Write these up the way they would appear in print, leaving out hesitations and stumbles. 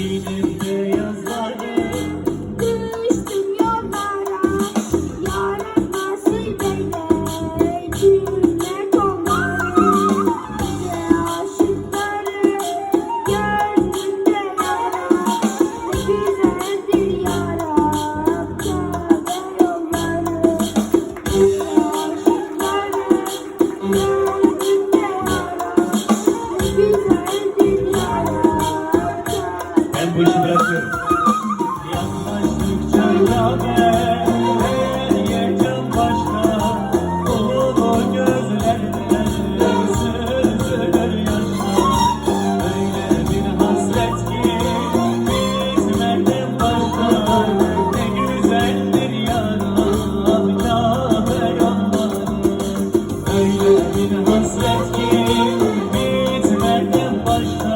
Düştüm yollara, yâre nasip eyle, cümle kolları. Nice aşıkları, gönlümde yara, ne güzeldir yarab, Kabe yolları. Nice aşıkları, gönlümde yara, ne güzeldir yarab, Ben bu işi bırakıyorum. Yaklaştıkça kabe, her yerden başka, dolu gözlerden süzülür yaşlar. Öyle bir hasret ki bizlerden başka, ne güzeldir yarab, Kabe yolları. Öyle bir hasret ki bizlerden başka,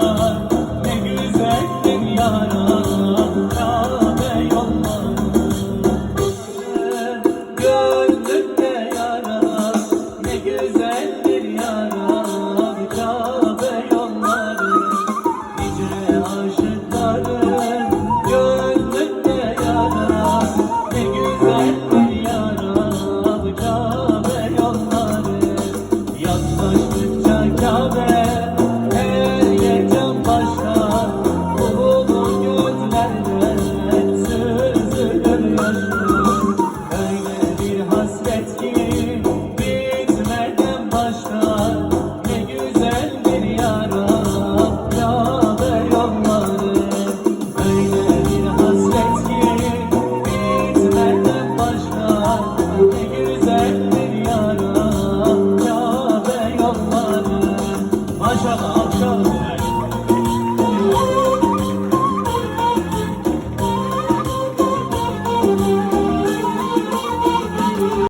ne güzeldir yarab.